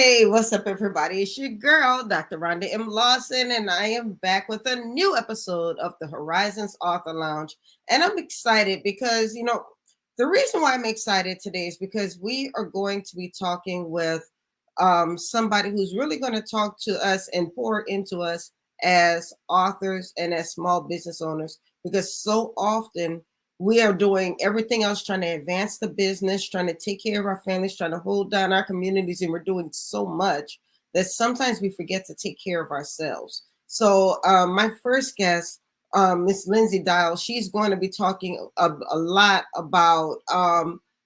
Hey, what's up, everybody? It's your girl, Dr. Rhonda M. Lawson, and I am back with a new episode of the Horizons Author Lounge. And I'm excited because, the reason why I'm excited today is because we are going to be talking with somebody who's really going to talk to us and pour into us as authors and as small business owners, because so often we are doing everything else, trying to advance the business, trying to take care of our families, trying to hold down our communities, and we're doing so much that sometimes we forget to take care of ourselves. So my first guest, Miss Lindsey Dial, she's going to be talking a lot about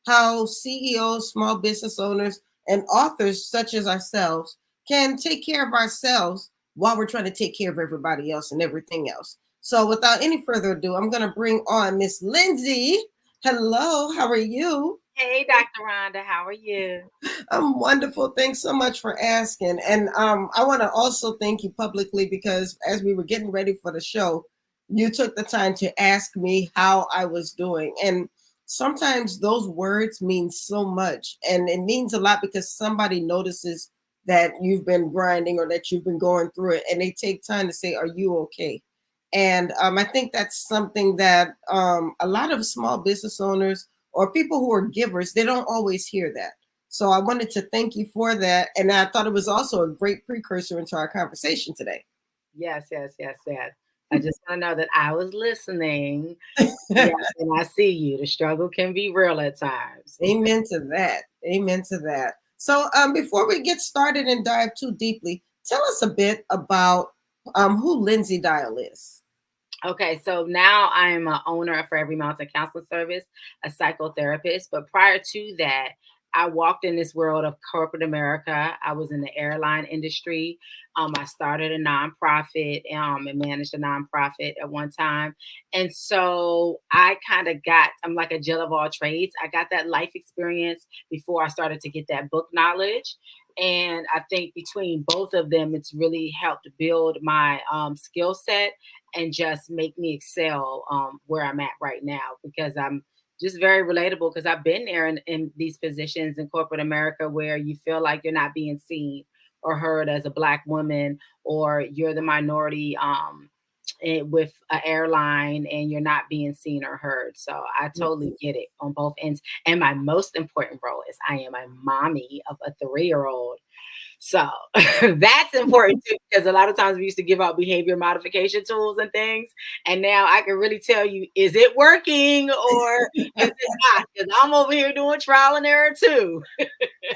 how CEOs, small business owners, and authors such as ourselves can take care of ourselves while we're trying to take care of everybody else and everything else. So without any further ado, I'm going to bring on Miss Lindsey. Hello, how are you? Hey, Dr. Rhonda, how are you? I'm wonderful. Thanks so much for asking. And I want to also thank you publicly because as we were getting ready for the show, you took the time to ask me how I was doing. And sometimes those words mean so much. And it means a lot because somebody notices that you've been grinding or that you've been going through it. And they take time to say, "Are you okay?" And I think that's something that a lot of small business owners or people who are givers, they don't always hear that. So I wanted to thank you for that. And I thought it was also a great precursor into our conversation today. Yes, yes, yes, yes. I just want to know that I was listening. Yes, and I see you. The struggle can be real at times. Amen to that. Amen to that. So before we get started and dive too deeply, tell us a bit about who Lindsey Dial is. Okay, so now I am a owner of Every Mountain Counseling Service, a psychotherapist. But prior to that, I walked in this world of corporate America. I was in the airline industry. I started a nonprofit and managed a nonprofit at one time. And so I kind of I'm like a jill of all trades. I got that life experience before I started to get that book knowledge. And I think between both of them, it's really helped build my skill set and just make me excel where I'm at right now because I'm just very relatable because I've been there in these positions in corporate America where you feel like you're not being seen or heard as a Black woman, or you're the minority with an airline and you're not being seen or heard. So I totally get it on both ends. And my most important role is I am a mommy of a 3-year-old. So that's important too, because a lot of times we used to give out behavior modification tools and things. And now I can really tell you, is it working or is it not? Because I'm over here doing trial and error too.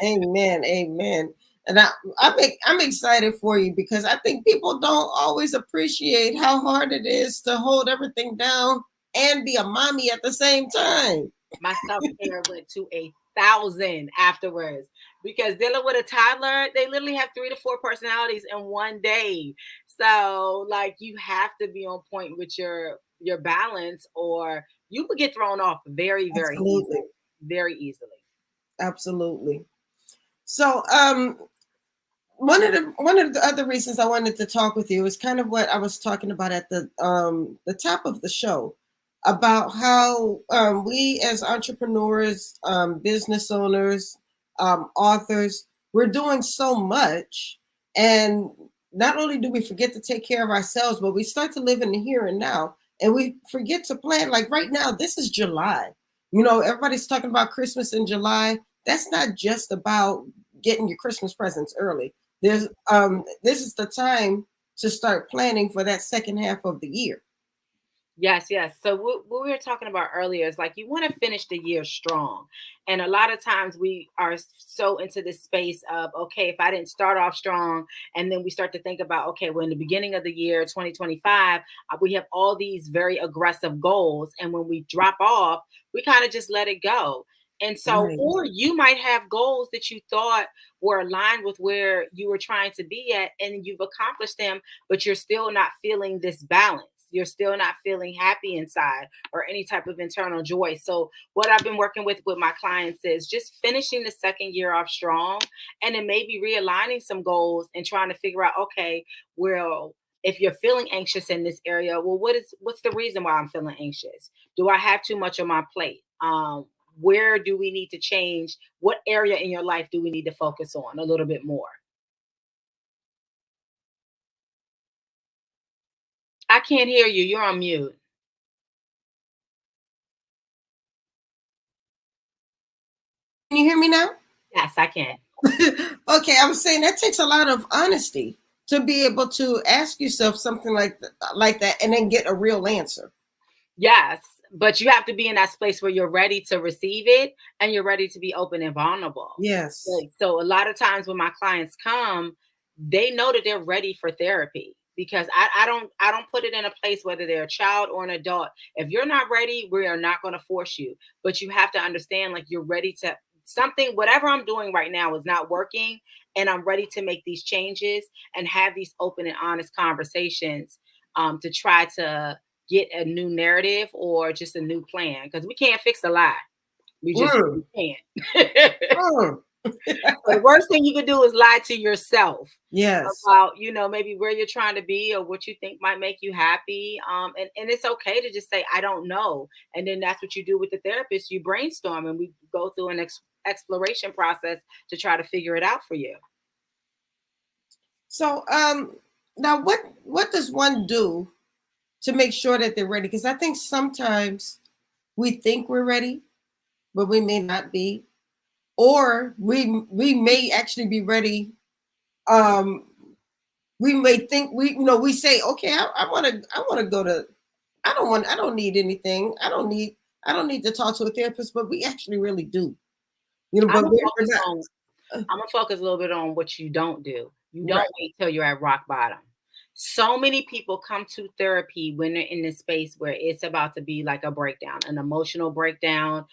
Amen. Amen. And I'm excited for you because I think people don't always appreciate how hard it is to hold everything down and be a mommy at the same time. My self-care went to 1,000 afterwards because dealing with a toddler, they literally have 3 to 4 personalities in one day. So like you have to be on point with your balance or you would get thrown off very, very Absolutely. easily. Very easily. Absolutely. So one of the other reasons I wanted to talk with you is kind of what I was talking about at the top of the show about how we as entrepreneurs, business owners, authors, we're doing so much, and not only do we forget to take care of ourselves, but we start to live in the here and now, and we forget to plan. Like right now, this is July. Everybody's talking about Christmas in July. That's not just about getting your Christmas presents early. This is the time to start planning for that second half of the year. Yes, yes. So what we were talking about earlier is like you want to finish the year strong. And a lot of times we are so into this space of, okay, if I didn't start off strong, and then we start to think about, okay, well, in the beginning of the year, 2025, we have all these very aggressive goals. And when we drop off, we kind of just let it go. And so, Right. or you might have goals that you thought were aligned with where you were trying to be at, and you've accomplished them, but you're still not feeling this balance. You're still not feeling happy inside or any type of internal joy. So, what I've been working with my clients is just finishing the second year off strong and then maybe realigning some goals and trying to figure out, okay, well, if you're feeling anxious in this area, well, what's the reason why I'm feeling anxious? Do I have too much on my plate? where do we need to change? What area in your life do we need to focus on a little bit more? I can't hear you. You're on mute. Can you hear me now? Yes, I can. Okay, I was saying that takes a lot of honesty to be able to ask yourself something like that and then get a real answer. Yes, but you have to be in that space where you're ready to receive it and you're ready to be open and vulnerable. Yes. So a lot of times when my clients come, they know that they're ready for therapy because I don't put it in a place whether they're a child or an adult. If you're not ready, we are not going to force you. But you have to understand like you're ready to something, whatever I'm doing right now is not working, and I'm ready to make these changes and have these open and honest conversations to try to get a new narrative or just a new plan because we can't fix a lie. Mm, We can't. mm. So the worst thing you can do is lie to yourself Yes. about, maybe where you're trying to be or what you think might make you happy. And it's okay to just say, I don't know. And then that's what you do with the therapist. You brainstorm and we go through an exploration process to try to figure it out for you. So now what does one do to make sure that they're ready? Because I think sometimes we think we're ready, but we may not be. Or we may actually be ready. Um, we may think we say, okay, I want to go to I don't need anything. I don't need to talk to a therapist, but we actually really do. I'm But gonna we're focus not. on I'm gonna focus a little bit on what you don't do. You don't Right. wait till you're at rock bottom. So many people come to therapy when they're in this space where it's about to be like a breakdown, an emotional breakdown.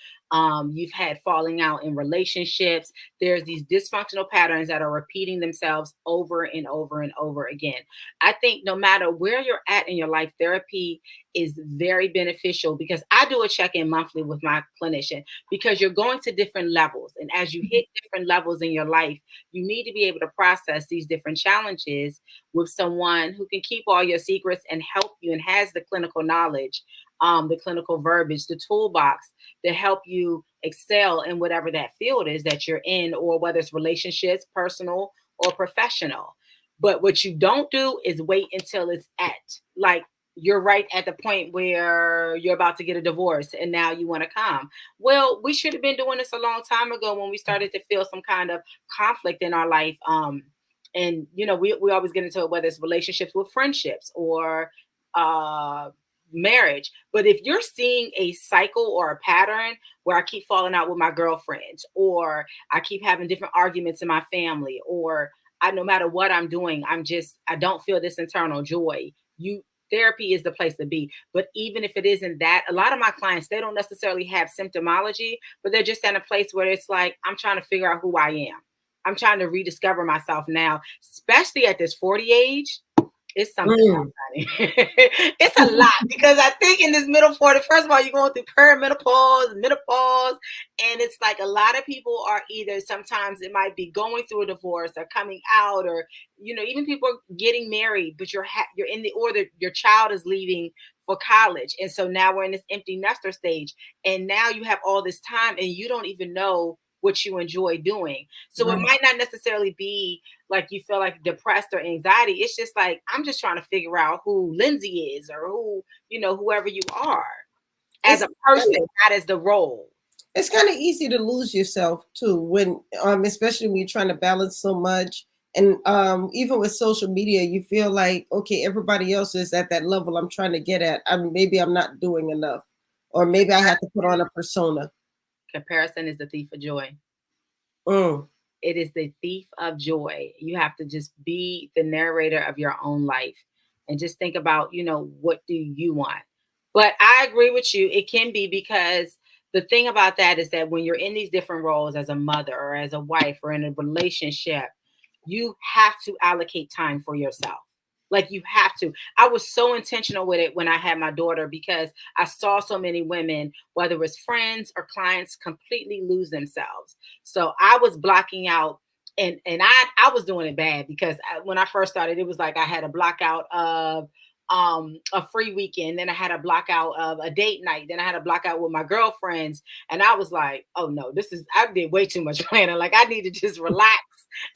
You've had falling out in relationships. There's these dysfunctional patterns that are repeating themselves over and over and over again. I think no matter where you're at in your life, therapy is very beneficial because I do a check in monthly with my clinician because you're going to different levels. And as you hit different levels in your life, you need to be able to process these different challenges with someone who can keep all your secrets and help you and has the clinical knowledge, the clinical verbiage, the toolbox to help you excel in whatever that field is that you're in, or whether it's relationships, personal or professional. But what you don't do is wait until it's at like you're right at the point where you're about to get a divorce and now you want to come. Well, we should have been doing this a long time ago when we started to feel some kind of conflict in our life. And we always get into it, whether it's relationships with friendships or uh marriage. But if you're seeing a cycle or a pattern where I keep falling out with my girlfriends, or I keep having different arguments in my family, or I no matter what I'm doing, I don't feel this internal joy. You Therapy is the place to be. But even if it isn't that, a lot of my clients, they don't necessarily have symptomology, but they're just in a place where it's like, I'm trying to figure out who I am. I'm trying to rediscover myself now, especially at this 40 age. It's something Mm. else, honey. It's a lot because I think in this middle 40, first of all, you're going through perimenopause, menopause, and it's like a lot of people are either sometimes it might be going through a divorce or coming out, or even people are getting married, but you're in the order your child is leaving for college, and so now we're in this empty nester stage, and now you have all this time, and you don't even know what you enjoy doing. So it Right. might not necessarily be like you feel like depressed or anxiety. It's just like, I'm just trying to figure out who Lindsey is, or whoever you are as It's a person, not as the role. it's kind of easy to lose yourself too when especially when you're trying to balance so much. And even with social media, you feel like, okay, everybody else is at that level I'm trying to get at. Maybe I'm not doing enough, or maybe I have to put on a persona. Comparison is the thief of joy. Mm. It is the thief of joy. You have to just be the narrator of your own life and just think about, what do you want? But I agree with you. It can be because the thing about that is that when you're in these different roles as a mother or as a wife or in a relationship, you have to allocate time for yourself. Like you have to. I was so intentional with it when I had my daughter because I saw so many women, whether it was friends or clients, completely lose themselves. So I was blocking out, and I was doing it bad because when I first started, it was like I had a block out of a free weekend. Then I had a block out of a date night. Then I had a block out with my girlfriends. And I was like, oh no, I did way too much planning. Like I need to just relax.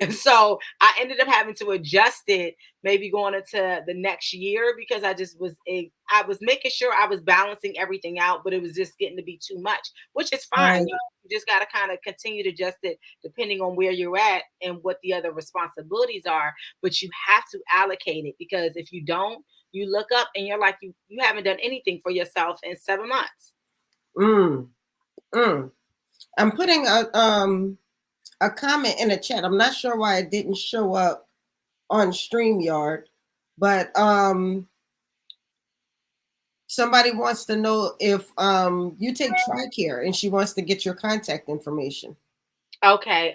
And so I ended up having to adjust it maybe going into the next year because I was making sure I was balancing everything out, but it was just getting to be too much, which is fine. Right. You just got to kind of continue to adjust it depending on where you're at and what the other responsibilities are. But you have to allocate it because if you don't, you look up and you're like, you haven't done anything for yourself in 7 months. Mm, mm. I'm putting a comment in the chat. I'm not sure why it didn't show up on StreamYard, but somebody wants to know if you take TRICARE, and she wants to get your contact information. Okay.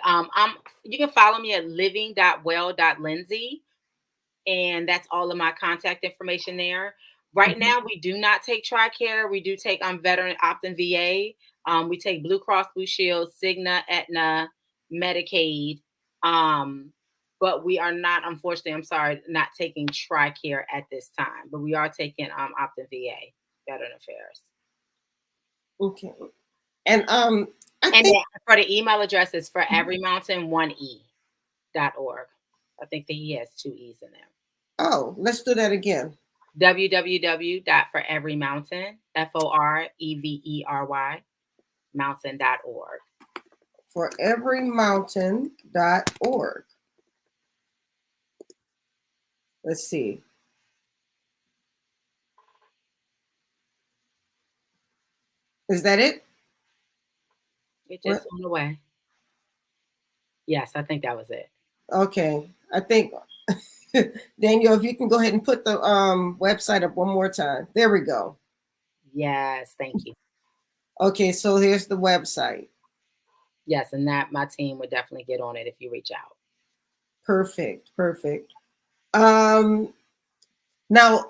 You can follow me at living.well.lindsey, and that's all of my contact information there. Right now, we do not take TRICARE. We do take veteran opt-in VA. We take Blue Cross Blue Shield, Cigna, Aetna, Medicaid. But we are not, unfortunately, I'm sorry, not taking TRICARE at this time. But we are taking opt-in VA, Veteran Affairs. Okay. And And for the email address is foreverymountain1e.org. I think that he has 2 E's in there. Oh, let's do that again. www.foreverymountain, FOREVERY, mountain.org. Foreverymountain.org. Let's see. Is that it? It just went away. Yes, I think that was it. Okay. I think, Daniel, if you can go ahead and put the website up one more time. There we go. Yes, thank you. Okay, so here's the website. Yes, and that my team would definitely get on it if you reach out. Perfect. Now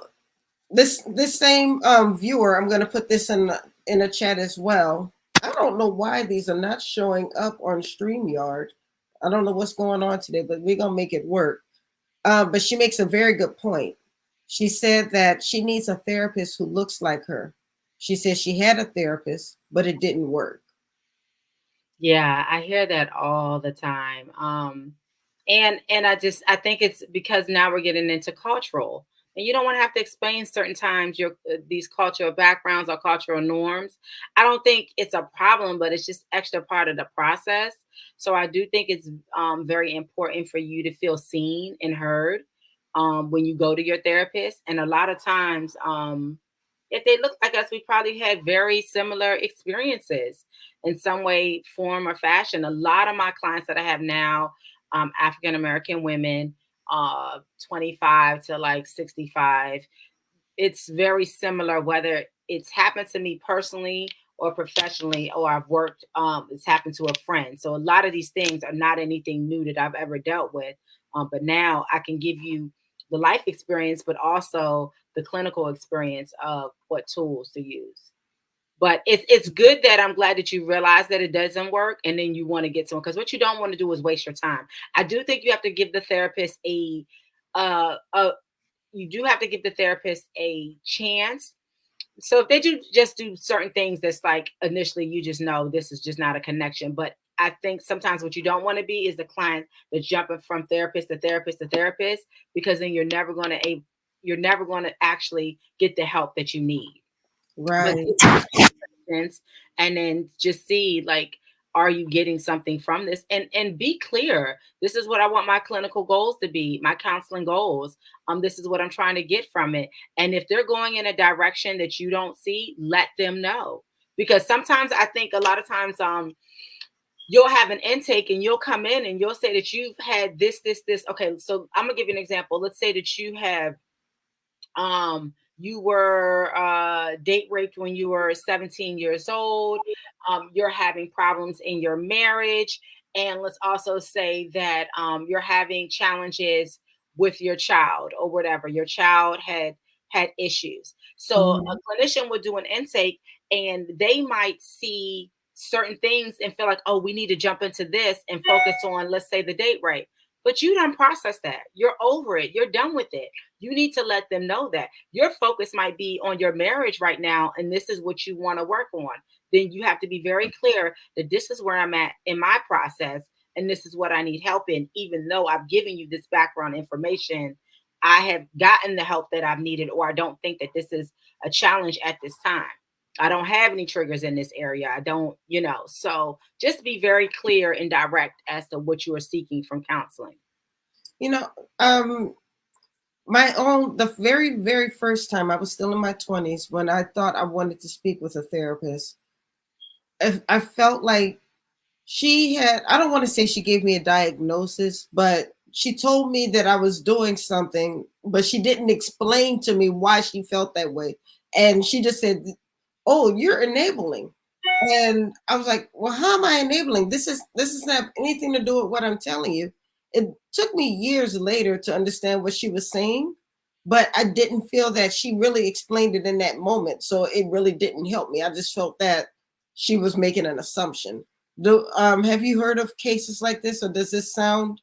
this same viewer, I'm going to put this in a chat as well. I don't know why these are not showing up on StreamYard. I don't know what's going on today, but we're going to make it work. But she makes a very good point. She said that she needs a therapist who looks like her. She says she had a therapist, but it didn't work. Yeah, I hear that all the time. And I think it's because now we're getting into cultural, and you don't want to have to explain certain times your these cultural backgrounds or cultural norms. I don't think it's a problem, but it's just extra part of the process. So I do think it's very important for you to feel seen and heard when you go to your therapist. And a lot of times, if they look like us, we probably had very similar experiences in some way, form, or fashion. A lot of my clients that I have now, African American women, 25 to like 65, it's very similar, whether it's happened to me personally or professionally, or I've worked, it's happened to a friend. So a lot of these things are not anything new that I've ever dealt with. But now I can give you the life experience, but also the clinical experience of what tools to use. But it's good that I'm glad that you realize that it doesn't work, and then you want to get someone, because what you don't want to do is waste your time. I do think you have to give the therapist you do have to give the therapist a chance. So if they just do certain things that's like initially you just know this is just not a connection. But I think sometimes what you don't want to be is the client that's jumping from therapist to therapist to therapist, because then you're never going to actually get the help that you need. Right. And then just see, like, are you getting something from this, and be clear. This is what I want my clinical goals to be, my counseling goals. This is what I'm trying to get from it. And if they're going in a direction that you don't see, let them know. Because sometimes I think a lot of times you'll have an intake and you'll come in and you'll say that you've had this. Okay, so I'm gonna give you an example. Let's say that you have you were date raped when you were 17 years old. You're having problems in your marriage. And let's also say that you're having challenges with your child or whatever. Your child had issues. So a clinician would do an intake, and they might see certain things and feel like, oh, we need to jump into this and focus on, let's say, the date rape. But you done process that. You're over it. You're done with it. You need to let them know that your focus might be on your marriage right now, and this is what you want to work on. Then you have to be very clear that this is where I'm at in my process, and this is what I need help in. Even though I've given you this background information, I have gotten the help that I've needed, or I don't think that this is a challenge at this time. I don't have any triggers in this area. I don't, so just be very clear and direct as to what you are seeking from counseling. You know, the very, very first time, I was still in my 20s when I thought I wanted to speak with a therapist. I felt like I don't want to say she gave me a diagnosis, but she told me that I was doing something, but she didn't explain to me why she felt that way. And she just said, "Oh, you're enabling." And I was like, "Well, how am I enabling? This doesn't have anything to do with what I'm telling you." It took me years later to understand what she was saying, but I didn't feel that she really explained it in that moment. So it really didn't help me. I just felt that she was making an assumption. Have you heard of cases like this, or does this sound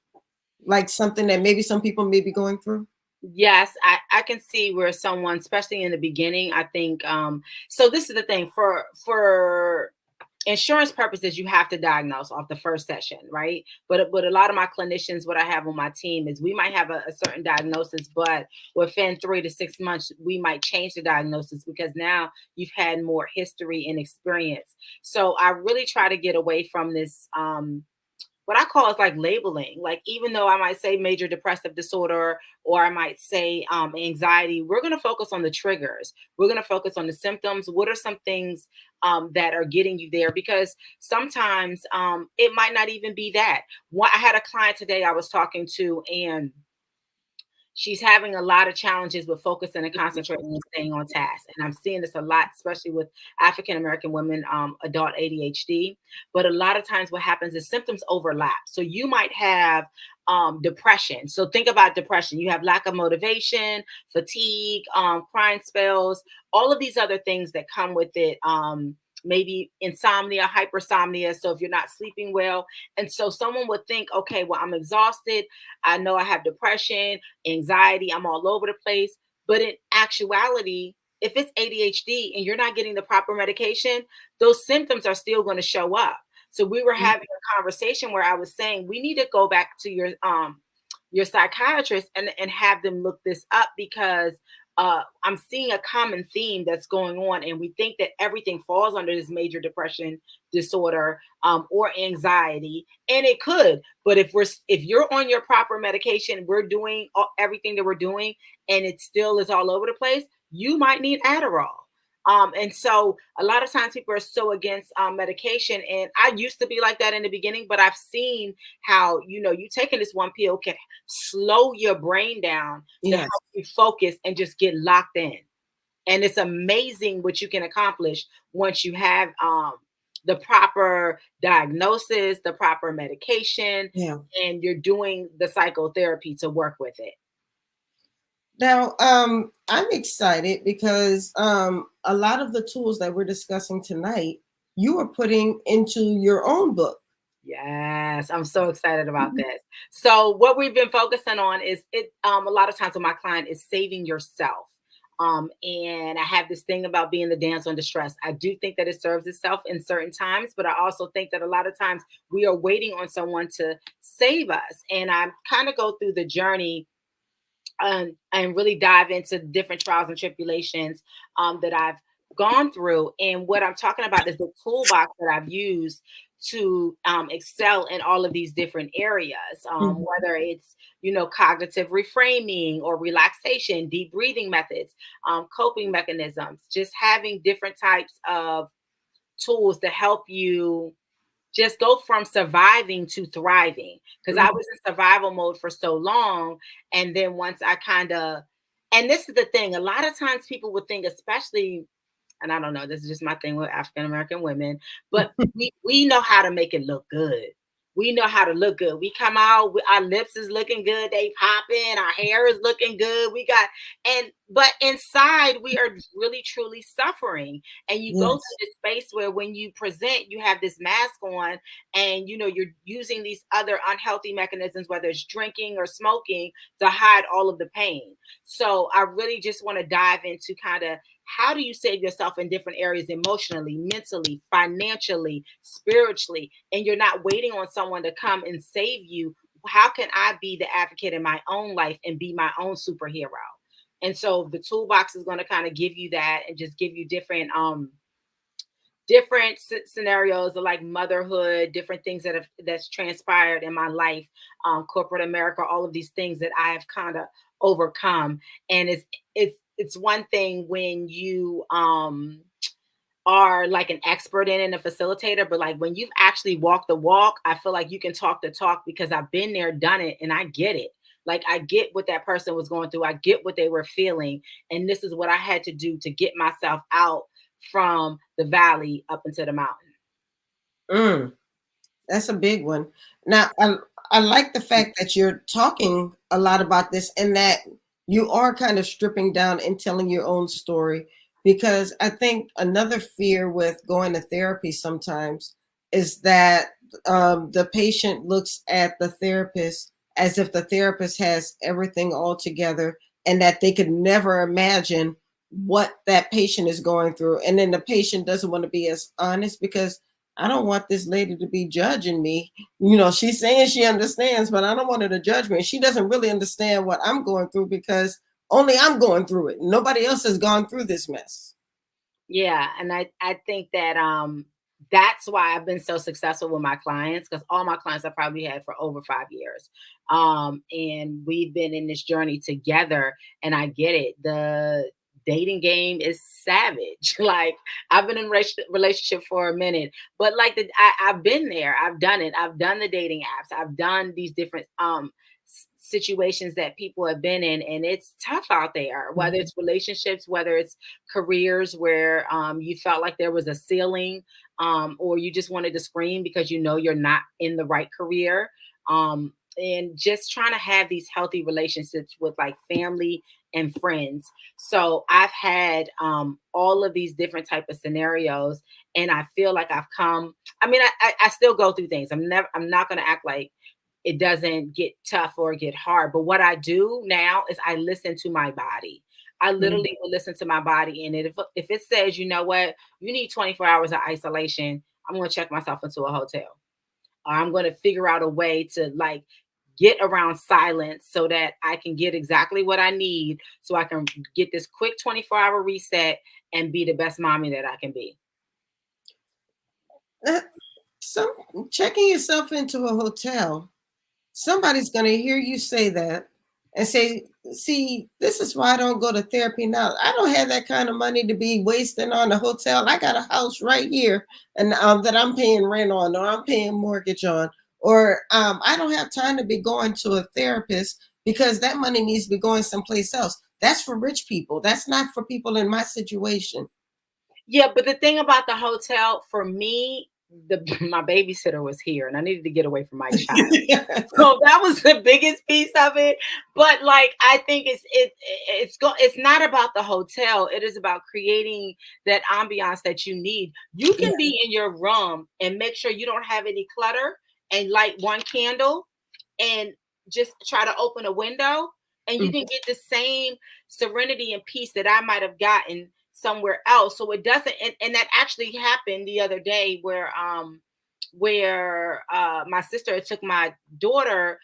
like something that maybe some people may be going through? Yes, I can see where someone, especially in the beginning, I think, so this is the thing for insurance purposes, you have to diagnose off the first session, right? But a lot of my clinicians, what I have on my team is we might have a certain diagnosis, but within 3 to 6 months, we might change the diagnosis because now you've had more history and experience. So I really try to get away from this, what I call is like labeling. Like, even though I might say major depressive disorder, or I might say anxiety, we're going to focus on the triggers. We're going to focus on the symptoms. What are some things that are getting you there? Because sometimes it might not even be that. I had a client today I was talking to, and she's having a lot of challenges with focusing and concentrating and staying on task. And I'm seeing this a lot, especially with African American women, adult ADHD. But a lot of times what happens is symptoms overlap. So you might have depression. So think about depression. You have lack of motivation, fatigue, crying spells, all of these other things that come with it. Maybe insomnia, hypersomnia. So if you're not sleeping well. And so someone would think, okay, well, I'm exhausted. I know I have depression, anxiety, I'm all over the place. But in actuality, if it's ADHD and you're not getting the proper medication, those symptoms are still going to show up. So we were having a conversation where I was saying we need to go back to your psychiatrist and have them look this up, because I'm seeing a common theme that's going on, and we think that everything falls under this major depression disorder or anxiety, and it could. But if you're on your proper medication, we're doing everything that we're doing, and it still is all over the place, you might need Adderall. And so a lot of times people are so against medication. And I used to be like that in the beginning, but I've seen how, you taking this one pill can slow your brain down to help you focus and just get locked in. And it's amazing what you can accomplish once you have the proper diagnosis, the proper medication, and you're doing the psychotherapy to work with it. Now, I'm excited because a lot of the tools that we're discussing tonight, you are putting into your own book. Yes, I'm so excited about this. So what we've been focusing on is a lot of times with my client is saving yourself. And I have this thing about being the damsel in distress. I do think that it serves itself in certain times, but I also think that a lot of times we are waiting on someone to save us. And I kind of go through the journey and really dive into different trials and tribulations that I've gone through. And what I'm talking about is the toolbox that I've used to excel in all of these different areas, whether it's, cognitive reframing or relaxation, deep breathing methods, coping mechanisms, just having different types of tools to help you just go from surviving to thriving. Because I was in survival mode for so long. And then once I and this is the thing, a lot of times people would think, especially, and I don't know, this is just my thing with African American women, but we know how to make it look good. we know how to look good. We come out, our lips is looking good, they popping, our hair is looking good. But inside we are really truly suffering. And you go through Yes. this space where when you present, you have this mask on, and you're using these other unhealthy mechanisms, whether it's drinking or smoking, to hide all of the pain. So I really just want to dive into kind of, how do you save yourself in different areas, emotionally, mentally, financially, spiritually, and you're not waiting on someone to come and save you? How can I be the advocate in my own life and be my own superhero? And so the toolbox is going to kind of give you that, and just give you different scenarios of like motherhood, different things that's transpired in my life, corporate America, all of these things that I have kind of overcome. And it's one thing when you are like an expert in and a facilitator, but like when you've actually walked the walk, I feel like you can talk the talk, because I've been there, done it, and I get it. Like, I get what that person was going through. I get what they were feeling. And this is what I had to do to get myself out from the valley up into the mountain. Mm, that's a big one. Now, I like the fact that you're talking a lot about this, and that you are kind of stripping down and telling your own story. Because I think another fear with going to therapy sometimes is that the patient looks at the therapist as if the therapist has everything all together, and that they could never imagine what that patient is going through. And then the patient doesn't want to be as honest, because I don't want this lady to be judging me. She's saying she understands, but I don't want her to judge me. She doesn't really understand what I'm going through, because only I'm going through it. Nobody else has gone through this mess. Yeah, and I think that that's why I've been so successful with my clients, because all my clients I probably had for over 5 years. And we've been in this journey together, and I get it. The dating game is savage. Like, I've been in relationship for a minute, but like I've been there, I've done it. I've done the dating apps. I've done these different situations that people have been in, and it's tough out there, whether Mhm. it's relationships, whether it's careers where you felt like there was a ceiling, or you just wanted to scream because you're not in the right career, and just trying to have these healthy relationships with like family and friends. So I've had all of these different type of scenarios, and I feel like I've come. I mean, I still go through things. I'm not going to act like it doesn't get tough or get hard. But what I do now is I listen to my body. I Mhm. literally will listen to my body. And if it says, you know what, you need 24 hours of isolation, I'm going to check myself into a hotel. Or I'm going to figure out a way to like get around silence so that I can get exactly what I need, so I can get this quick 24-hour reset and be the best mommy that I can be. Uh, Some checking yourself into a hotel, somebody's going to hear you say that and say, see, this is why I don't go to therapy now. I don't have that kind of money to be wasting on a hotel. I got a house right here, and that I'm paying rent on, or I'm paying mortgage on, or I don't have time to be going to a therapist, because that money needs to be going someplace else. That's for rich people. That's not for people in my situation. Yeah, but the thing about the hotel for me, the my babysitter was here, and I needed to get away from my child. So that was the biggest piece of it. But like, I think it's not about the hotel. It is about creating that ambiance that you need. You Yeah. can be in your room and make sure you don't have any clutter, and light one candle, and just try to open a window, and you Mhm. can get the same serenity and peace that I might have gotten somewhere else. So it doesn't, and that actually happened the other day where my sister took my daughter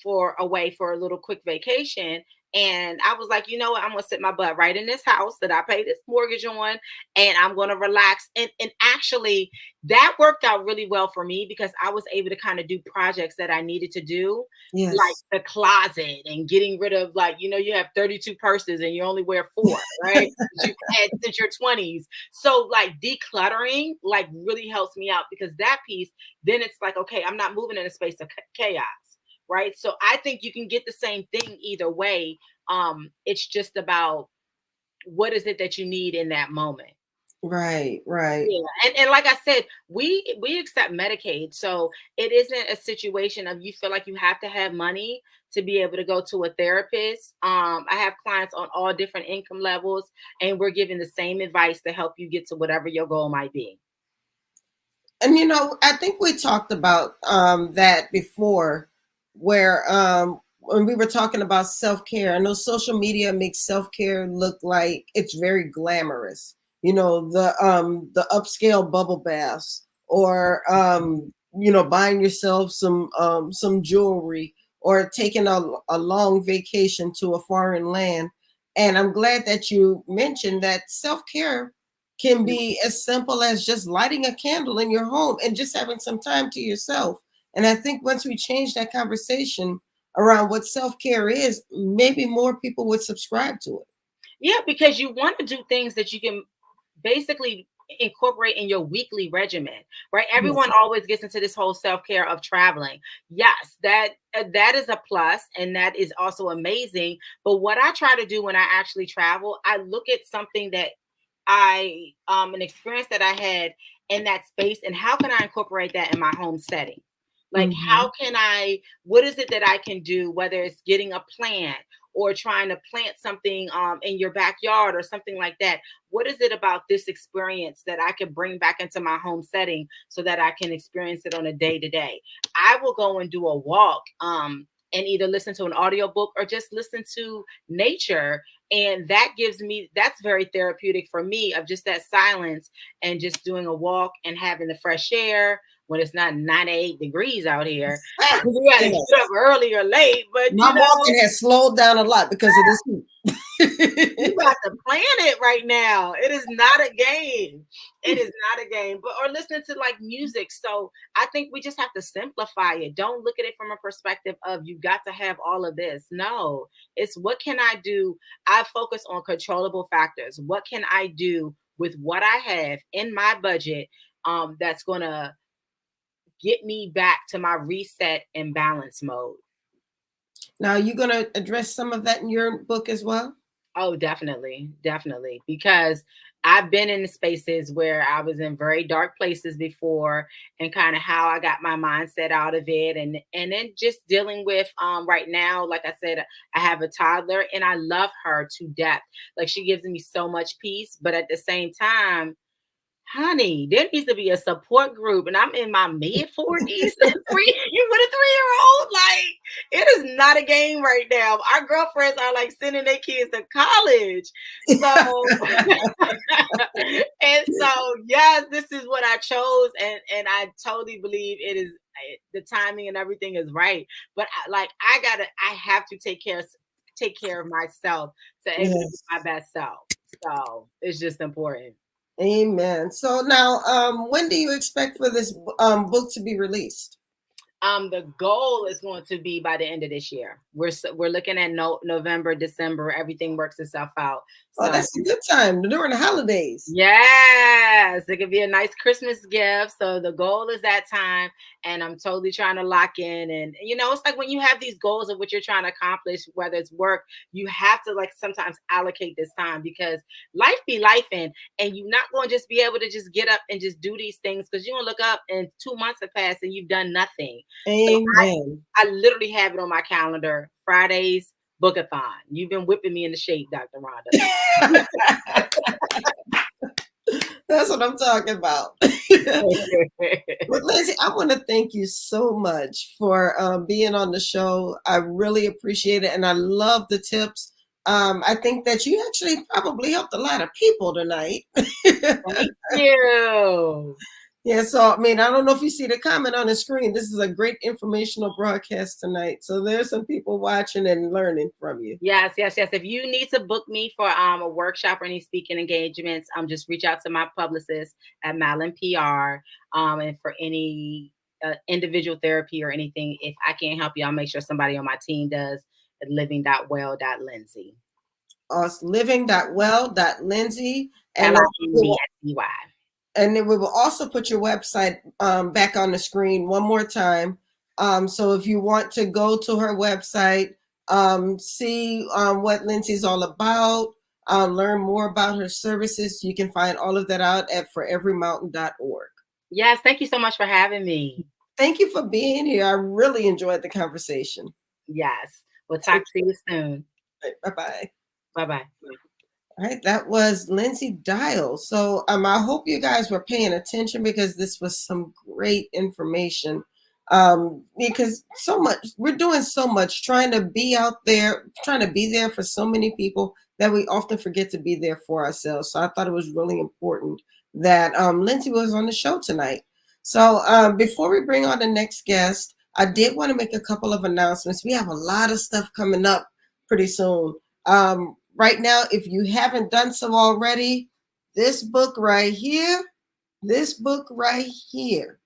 for away for a little quick vacation. And I was like, you know what? I'm gonna sit my butt right in this house that I pay this mortgage on, and I'm gonna relax. And actually, that worked out really well for me, because I was able to kind of do projects that I needed to do, like Yes. the closet and getting rid of, like, you have 32 purses and you only wear four, right? You've had since your 20s. So like decluttering like really helps me out, because that piece, then it's like, okay, I'm not moving in a space of chaos, right? So I think you can get the same thing either way. It's just about what is it that you need in that moment. Right, right. Yeah, and like I said, we accept Medicaid, so it isn't a situation of you feel like you have to have money to be able to go to a therapist. I have clients on all different income levels, and we're giving the same advice to help you get to whatever your goal might be. And I think we talked about that before, where when we were talking about self-care. I know social media makes self-care look like it's very glamorous. The upscale bubble baths, or buying yourself some jewelry, or taking a long vacation to a foreign land. And I'm glad that you mentioned that self-care can be as simple as just lighting a candle in your home and just having some time to yourself. And I think once we change that conversation around what self-care is, maybe more people would subscribe to it. Yeah, because you want to do things that you can basically incorporate in your weekly regimen, right? Yes. Everyone always gets into this whole self-care of traveling. Yes, that is a plus, and that is also amazing. But what I try to do when I actually travel, I look at something that an experience that I had in that space, and how can I incorporate that in my home setting? Like, Hmm. how can I, what is it that I can do, whether it's getting a plant or trying to plant something in your backyard or something like that? What is it about this experience that I can bring back into my home setting so that I can experience it on a day to day? I will go and do a walk and either listen to an audiobook or just listen to nature. And that's very therapeutic for me, of just that silence and just doing a walk and having the fresh air when it's not 98 degrees out here. You got to get up Yes. early or late, but My walking has slowed down a lot because of this you heat. got to plan it right now. It is not a game. It is not a game. But or listening to like music. So I think we just have to simplify it. Don't look at it from a perspective of you got to have all of this. No, it's what can I do? I focus on controllable factors. What can I do with what I have in my budget that's gonna get me back to my reset and balance mode? Now, you're going to address some of that in your book as well? Oh, definitely, definitely. Because I've been in the spaces where I was in very dark places before, and kind of how I got my mindset out of it, and then just dealing with right now, like I said, I have a toddler and I love her to death. Like, she gives me so much peace, but at the same time, honey, there needs to be a support group, and I'm in my mid 40s. Three, you with a 3-year old, like it is not a game right now. Our girlfriends are like sending their kids to college, so and so yes, this is what I chose, and I totally believe it is the timing and everything is right. But I have to take care of myself to able to be Yes. my best self. So it's just important. Amen. So now, when do you expect for this book to be released? The goal is going to be by the end of this year. We're looking at November, December. Everything works itself out. Oh, So that's a good time during the holidays. yes, it could be a nice Christmas gift. So the goal is that time, and I'm totally trying to lock in. And it's like when you have these goals of what you're trying to accomplish, whether it's work, you have to like sometimes allocate this time, because life be life and you're not going to just be able to just get up and just do these things, because you're gonna look up and 2 months have passed and you've done nothing. So Amen. I literally have it on my calendar. Fridays, bookathon. You've been whipping me into shape, Dr. Rhonda. That's what I'm talking about. But Lindsay, I want to thank you so much for being on the show. I really appreciate it, and I love the tips. I think that you actually probably helped a lot of people tonight. Thank you. Yeah, so I mean, I don't know if you see the comment on the screen. This is a great informational broadcast tonight. So there's some people watching and learning from you. Yes, yes, yes. If you need to book me for a workshop or any speaking engagements, just reach out to my publicist at Malin PR. And for any individual therapy or anything, if I can't help you, I'll make sure somebody on my team does at living.well.lindsay. Living.well.lindsay. And Lindsey. and then we will also put your website back on the screen one more time. So if you want to go to her website, see what Lindsay's all about, learn more about her services, you can find all of that out at foreverymountain.org. Yes, thank you so much for having me. Thank you for being here. I really enjoyed the conversation. Yes, we'll talk Take to you soon. care. Bye bye. Bye bye. All right, that was Lindsey Dial. So I hope you guys were paying attention because this was some great information. Because so much we're doing so much trying to be out there, trying to be there for so many people that we often forget to be there for ourselves. So I thought it was really important that Lindsey was on the show tonight. So before we bring on the next guest, I did want to make a couple of announcements. We have a lot of stuff coming up pretty soon. Right now, if you haven't done so already, this book right here, this book right here,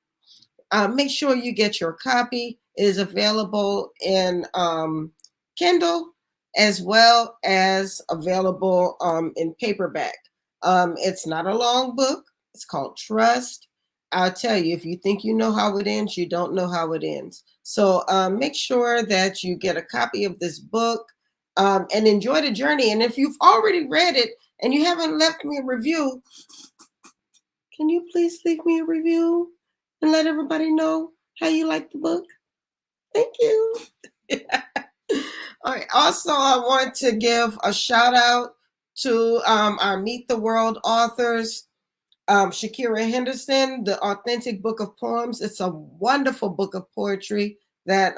make sure you get your copy. It is available in Kindle as well as available in paperback. It's not a long book. It's called Trust. I'll tell you, if you think you know how it ends, you don't know how it ends. So make sure that you get a copy of this book and enjoy the journey. And if you've already read it and you haven't left me a review, can you please leave me a review and let everybody know how you like the book? Thank you. All right. Also, I want to give a shout out to our Meet the World authors. Shakira Henderson, The Authentic Book of Poems. It's a wonderful book of poetry that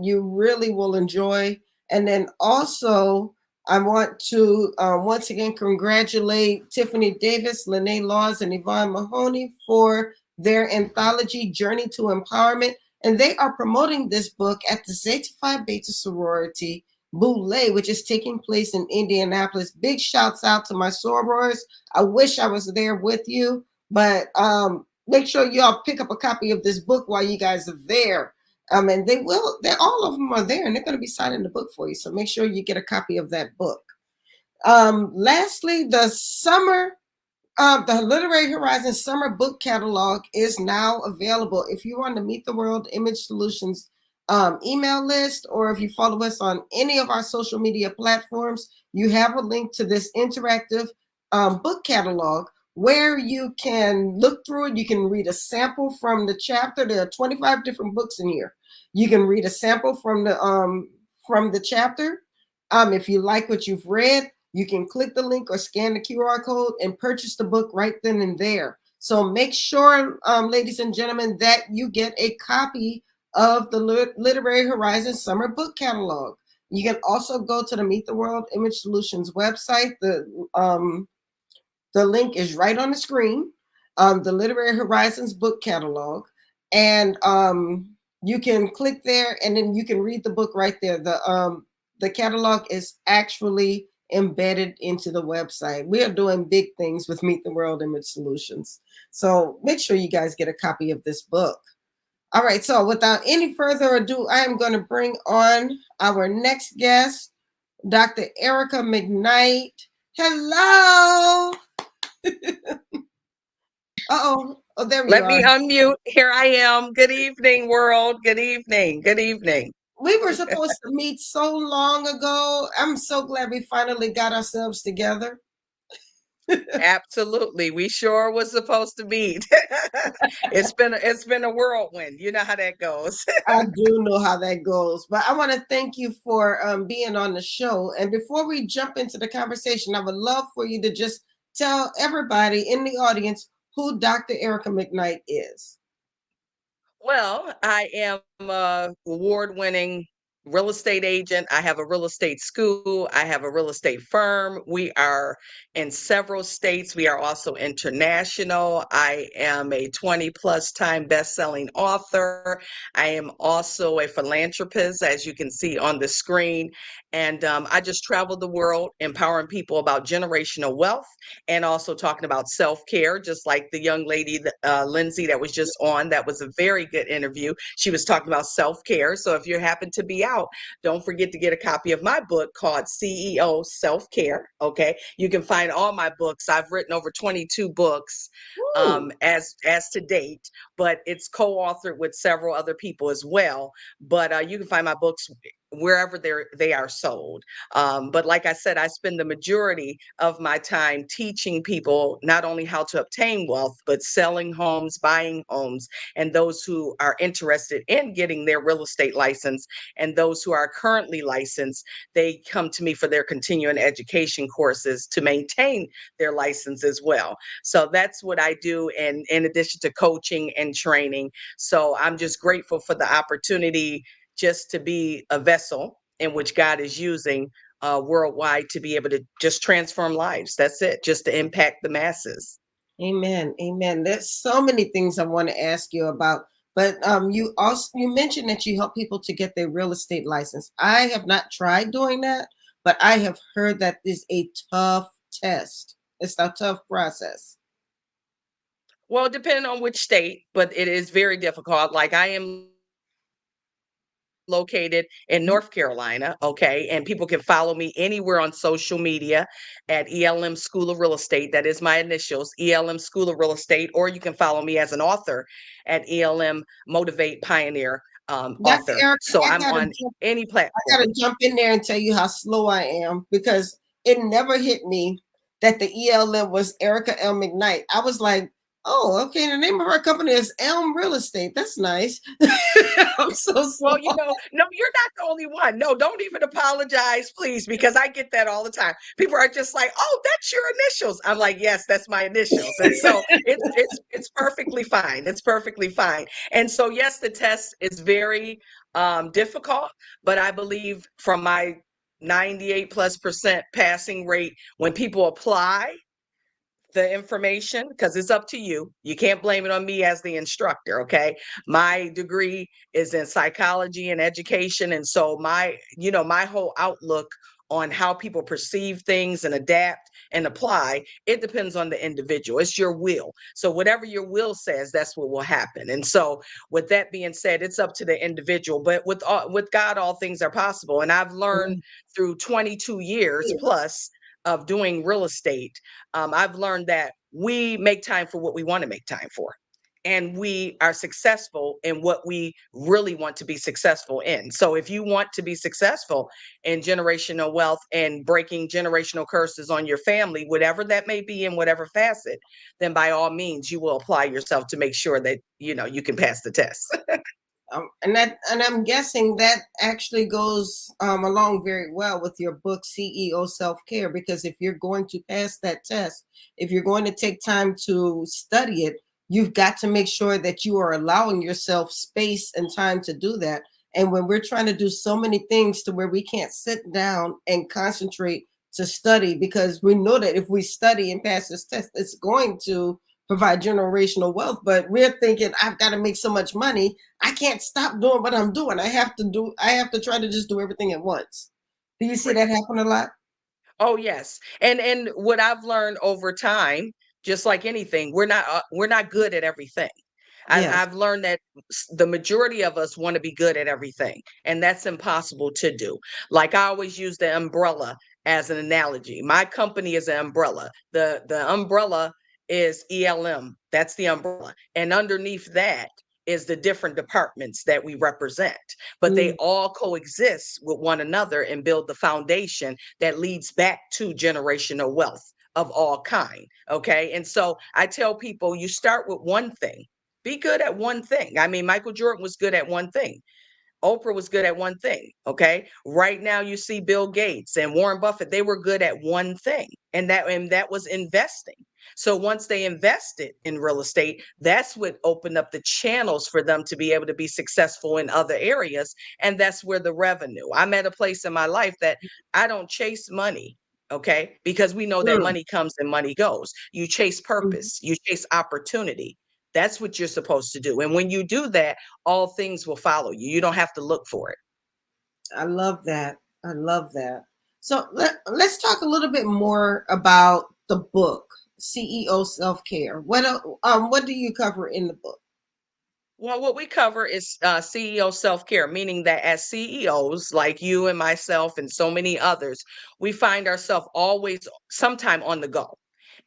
you really will enjoy. And then also, I want to once again congratulate Tiffany Davis, Lene Laws, and Yvonne Mahoney for their anthology, Journey to Empowerment. And they are promoting this book at the Zeta Phi Beta Sorority Boule, which is taking place in Indianapolis. Big shouts out to my sorors. I wish I was there with you, but make sure y'all pick up a copy of this book while you guys are there. And they're all of them are there and they're going to be signing the book for you. So make sure you get a copy of that book. Lastly, the Literary Horizon Summer Book Catalog is now available. If you want to Meet the World Image Solutions email list, or if you follow us on any of our social media platforms, you have a link to this interactive book catalog where you can look through it. You can read a sample from the chapter. There are 25 different books in here. You can read a sample from the chapter. If you like what you've read, you can click the link or scan the QR code and purchase the book right then and there. So make sure, ladies and gentlemen, that you get a copy of the Literary Horizon Summer Book Catalog. You can also go to the Meet the World Image Solutions website. The link is right on the screen. The Literary Horizons Book Catalog, and you can click there, and then you can read the book right there. The catalog is actually embedded into the website. We are doing big things with Meet the World Image Solutions. So make sure you guys get a copy of this book. All right, so without any further ado, I am going to bring on our next guest, Dr. Ericka Mcknight. Hello. Uh-oh. Oh, there you Let are. me unmute. Here I am. Good evening, world. Good evening. Good evening. We were supposed to meet so long ago. I'm so glad we finally got ourselves together. Absolutely. We sure was supposed to meet. It's been a whirlwind. You know how that goes. I do know how that goes, but I want to thank you for being on the show. And before we jump into the conversation, I would love for you to just tell everybody in the audience who Dr. Ericka Mcknight is. Well, I am a award-winning real estate agent. I have a real estate school. I have a real estate firm. We are in several states. We are also international. I am a 20 plus time best-selling author. I am also a philanthropist, as you can see on the screen. And I just travel the world empowering people about generational wealth and also talking about self-care, just like the young lady, Lindsey, that was just on. That was a very good interview. She was talking about self-care. So if you happen to be out, don't forget to get a copy of my book called CEO Self-Care. Okay. You can find all my books. I've written over 22 books as to date, but it's co-authored with several other people as well. But you can find my books wherever they are sold. But like I said, I spend the majority of my time teaching people not only how to obtain wealth, but selling homes, buying homes, and those who are interested in getting their real estate license, and those who are currently licensed, they come to me for their continuing education courses to maintain their license as well. So that's what I do, and in addition to coaching and training. So I'm just grateful for the opportunity just to be a vessel in which God is using worldwide to be able to just transform lives. That's it, just to impact the masses. Amen. Amen. There's so many things I want to ask you about. But you mentioned that you help people to get their real estate license. I have not tried doing that, but I have heard that is a tough test. It's a tough process. Well, depending on which state, but it is very difficult. Like I am located in North Carolina, okay? And people can follow me anywhere on social media at ELM School of Real Estate. That is my initials, ELM School of Real Estate, or you can follow me as an author at ELM Motivate Pioneer Dr. author. Eric, So I'm on any I platform. gotta jump in there and tell you how slow I am because it never hit me that the ELM was Ericka Mcknight. I was like, oh, okay, the name of our company is Elm Real Estate. That's nice. I'm so Well, slow. no, you're not the only one. No, don't even apologize, please, because I get that all the time. People are just like, "Oh, that's your initials." I'm like, "Yes, that's my initials," and so it's perfectly fine. It's perfectly fine. And so, yes, the test is very difficult, but I believe from my 98+% passing rate, when people apply the information, because it's up to you. You can't blame it on me as the instructor, okay? My degree is in psychology and education. And so my whole outlook on how people perceive things and adapt and apply, it depends on the individual. It's your will. So whatever your will says, that's what will happen. And so with that being said, it's up to the individual. But with God, all things are possible. And I've learned through 22 years plus of doing real estate, I've learned that we make time for what we want to make time for. And we are successful in what we really want to be successful in. So, if you want to be successful in generational wealth and breaking generational curses on your family, whatever that may be in whatever facet, then by all means, you will apply yourself to make sure that you can pass the test. And I'm guessing that actually goes along very well with your book CEO Self Care, because if you're going to pass that test, if you're going to take time to study it, you've got to make sure that you are allowing yourself space and time to do that. And when we're trying to do so many things to where we can't sit down and concentrate to study, because we know that if we study and pass this test, it's going to provide generational wealth. But we're thinking, I've got to make so much money, I can't stop doing what I'm doing. I have to try to just do everything at once. Do you see Right. that happen a lot? Oh yes. And what I've learned over time, just like anything, we're not good at everything. Yes. I've learned that the majority of us want to be good at everything, and that's impossible to do. Like I always use the umbrella as an analogy. My company is an umbrella. The umbrella is ELM. That's the umbrella. And underneath that is the different departments that we represent. But they Mm. all coexist with one another and build the foundation that leads back to generational wealth of all kind. Okay. And so I tell people, you start with one thing. Be good at one thing. I mean, Michael Jordan was good at one thing. Oprah was good at one thing. Okay. Right now you see Bill Gates and Warren Buffett, they were good at one thing. And that was investing. So once they invested in real estate, that's what opened up the channels for them to be able to be successful in other areas. And that's where the revenue. I'm at a place in my life that I don't chase money. Okay. Because we know that Mm. money comes and money goes. You chase Mhm. purpose, you chase opportunity. That's what you're supposed to do. And when you do that, all things will follow you. You don't have to look for it. I love that. I love that. So let's talk a little bit more about the book, CEO Self Care. What do you cover in the book? Well, what we cover is CEO self care, meaning that as CEOs like you and myself and so many others, we find ourselves always sometime on the go.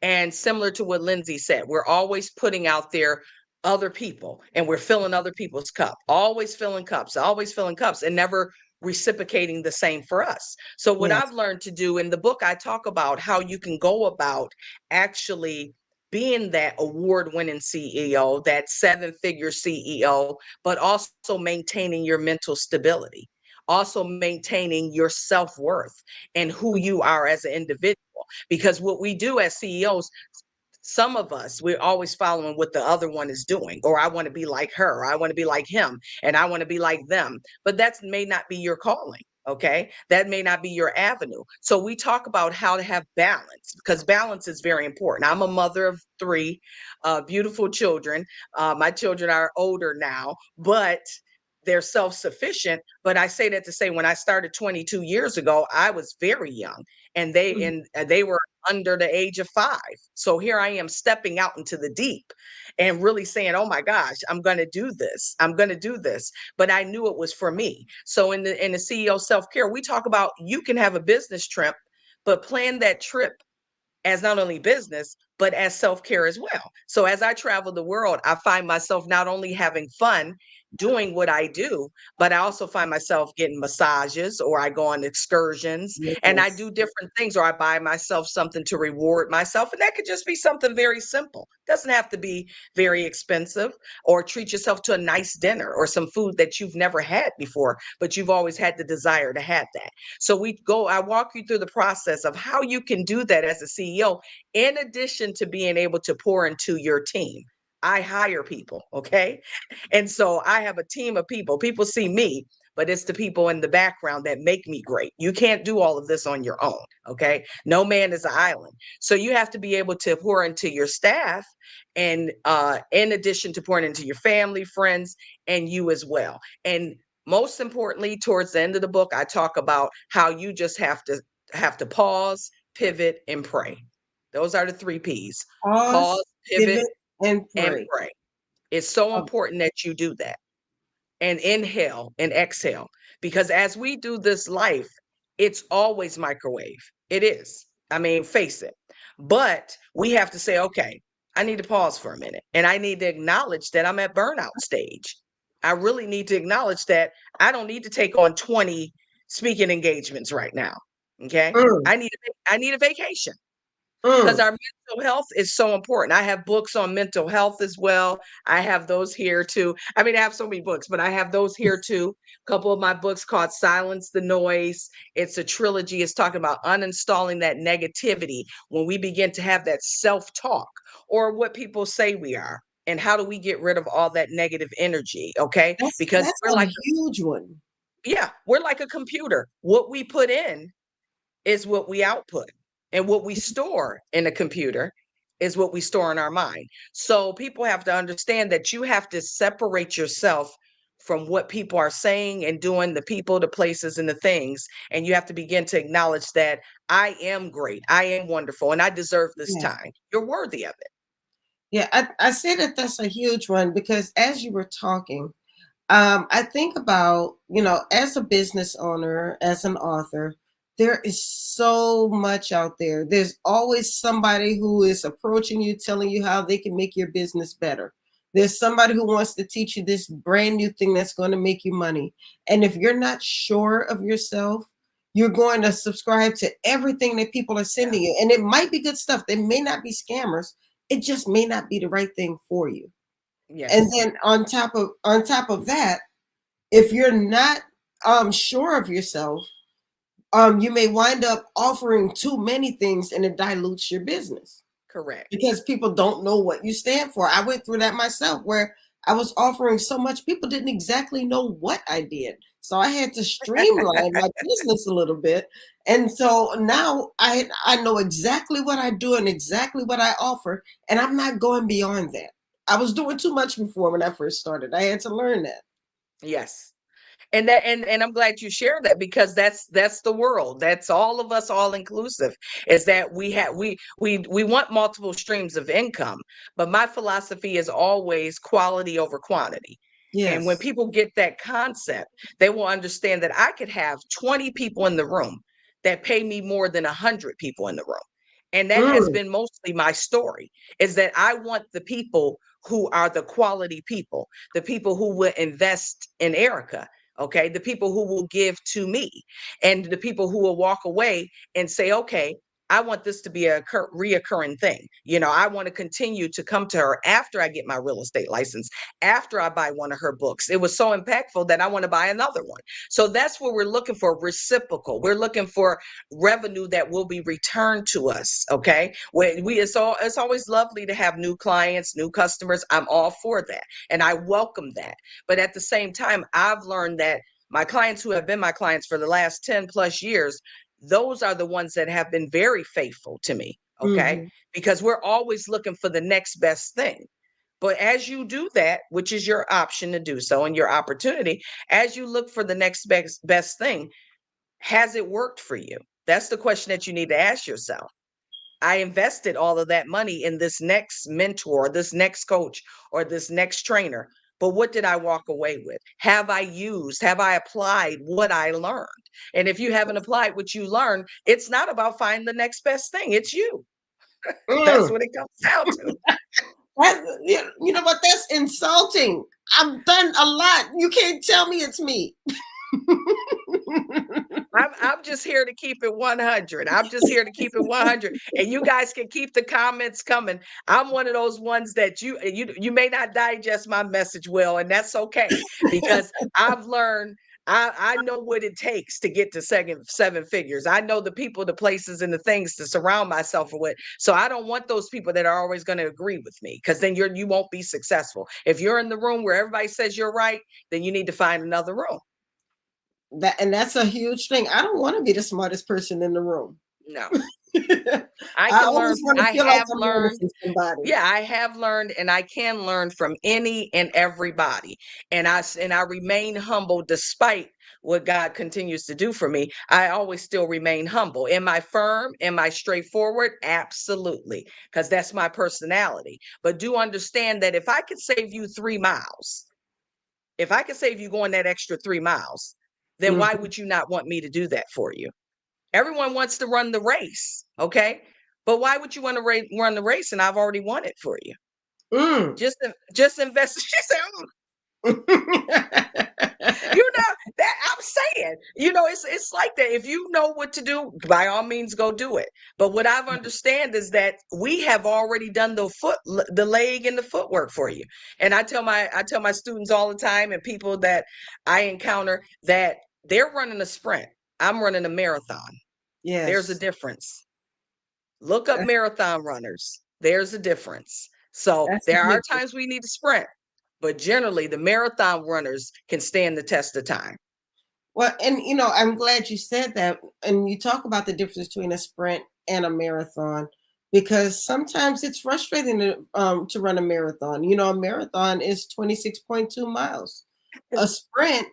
And similar to what Lindsay said, we're always putting out there other people and we're filling other people's cup, always filling cups, and never reciprocating the same for us. So what Yes. I've learned to do in the book, I talk about how you can go about actually being that award-winning CEO, that seven-figure CEO, but also maintaining your mental stability, also maintaining your self-worth and who you are as an individual. Because what we do as CEOs, some of us, we're always following what the other one is doing, or I want to be like her, or I want to be like him, and I want to be like them. But that may not be your calling. Okay. That may not be your avenue. So we talk about how to have balance, because balance is very important. I'm a mother of three beautiful children. My children are older now, but they're self-sufficient. But I say that to say, when I started 22 years ago, I was very young, and Mm. they were under the age of 5. So here I am stepping out into the deep and really saying, oh my gosh, I'm going to do this. I'm going to do this. But I knew it was for me. So in the CEO self-care, we talk about, you can have a business trip, but plan that trip as not only business, but as self-care as well. So as I travel the world, I find myself not only having fun doing what I do, but I also find myself getting massages, or I go on excursions, and I Yes. do different things, or I buy myself something to reward myself. And that could just be something very simple. Doesn't have to be very expensive, or treat yourself to a nice dinner or some food that you've never had before, but you've always had the desire to have that. So I walk you through the process of how you can do that as a CEO, in addition to being able to pour into your team. I hire people, okay? And so I have a team of people. People see me, but it's the people in the background that make me great. You can't do all of this on your own, okay? No man is an island. So you have to be able to pour into your staff, and in addition to pouring into your family, friends, and you as well. And most importantly, towards the end of the book, I talk about how you just have to pause, pivot, and pray. Those are the 3 P's. Pause, Pause, pivot, pivot, and and pray. pray. It's so Oh, important that you do that, and inhale and exhale, because as we do this life, it's always microwave. It is. I mean, face it. But we have to say, okay, I need to pause for a minute, and I need to acknowledge that I'm at burnout stage. I really need to acknowledge that I don't need to take on 20 speaking engagements right now. Okay? mm, I need a vacation, because mm. our mental health is so important. I have books on mental health as well. I have those here too. I mean, I have so many books, but I have those here too. A couple of my books called Silence the Noise. It's a trilogy. It's talking about uninstalling that negativity when we begin to have that self-talk, or what people say we are. And how do we get rid of all that negative energy? Okay. Because That's we're a like, huge one. yeah, we're like a computer. What we put in is what we output. And what we store in a computer is what we store in our mind. So people have to understand that you have to separate yourself from what people are saying and doing, the people, the places, and the things. And you have to begin to acknowledge that I am great, I am wonderful, and I deserve this Yes. time. You're worthy of it. Yeah, I say that that's a huge one because as you were talking, I think about, as a business owner, as an author, there is so much out there. There's always somebody who is approaching you, telling you how they can make your business better. There's somebody who wants to teach you this brand new thing that's going to make you money. And if you're not sure of yourself, you're going to subscribe to everything that people are Yeah. sending you. And it might be good stuff. They may not be scammers. It just may not be the right thing for you. And Yes. then on top of that, if you're not sure of yourself, you may wind up offering too many things and it dilutes your business Correct. because people don't know what you stand for. I went through that myself where I was offering so much, people didn't exactly know what I did. So I had to streamline my business a little bit. And so now I know exactly what I do and exactly what I offer, and I'm not going beyond that. I was doing too much before when I first started. I had to learn that. Yes. And I'm glad you shared that, because that's the world. That's all of us, all inclusive, is that we want multiple streams of income, but my philosophy is always quality over quantity. And when Yes. people get that concept, they will understand that I could have 20 people in the room that pay me more than 100 people in the room. And that has Mm, been mostly my story, is that I want the people who are the quality people, the people who will invest in Erica. Okay. The people who will give to me, and the people who will walk away and say, okay, I want this to be a reoccurring thing. I want to continue to come to her after I get my real estate license, after I buy one of her books. It was so impactful that I want to buy another one. So that's what we're looking for, reciprocal. We're looking for revenue that will be returned to us. Okay. It's always lovely to have new clients, new customers. I'm all for that. And I welcome that. But at the same time, I've learned that my clients who have been my clients for the last 10 plus years, those are the ones that have been very faithful to me. Okay. Mhm. Because we're always looking for the next best thing. But as you do that, which is your option to do so and your opportunity, as you look for the next best thing, has it worked for you? That's the question that you need to ask yourself. I invested all of that money in this next mentor, this next coach, or this next trainer. But what did I walk away with? Have I applied what I learned? And if you haven't applied what you learned, it's not about finding the next best thing. It's you. That's Mm. what it comes down to. You know what? That's insulting. I've done a lot. You can't tell me it's me. I'm just here to keep it 100. I'm just here to keep it 100. And you guys can keep the comments coming. I'm one of those ones that you may not digest my message well, and that's okay, because I've learned I know what it takes to get to seven figures. I know the people, the places, and the things to surround myself with. So I don't want those people that are always going to agree with me, because then you won't be successful. If you're in the room where everybody says you're right, then you need to find another room. That's a huge thing. I don't want to be the smartest person in the room. No. I I can learn. always want to I feel like have I'm learning learned. from somebody. Yeah, I have learned, and I can learn from any and everybody. And I remain humble despite what God continues to do for me. I always still remain humble. Am I firm? Am I straightforward? Absolutely, because that's my personality. But do understand that if I could save you 3 miles, if I could save you going that extra 3 miles, then why Mhm. would you not want me to do that for you? Everyone wants to run the race, okay? But why would you want to run the race and I've already won it for you? Mm. Just invest. She said, that I'm saying, it's like that. If you know what to do, by all means, go do it. But what I've understand is that we have already done the leg and the footwork for you. And I tell my students all the time, and people that I encounter, that they're running a sprint. I'm running a marathon. There's a Yes. difference. Look up That's, marathon runners. There's a difference. So that's a there are big one. times we need to sprint, but generally the marathon runners can stand the test of time. Well, and I'm glad you said that. And you talk about the difference between a sprint and a marathon, because sometimes it's frustrating to run a marathon. A marathon is 26.2 miles. A sprint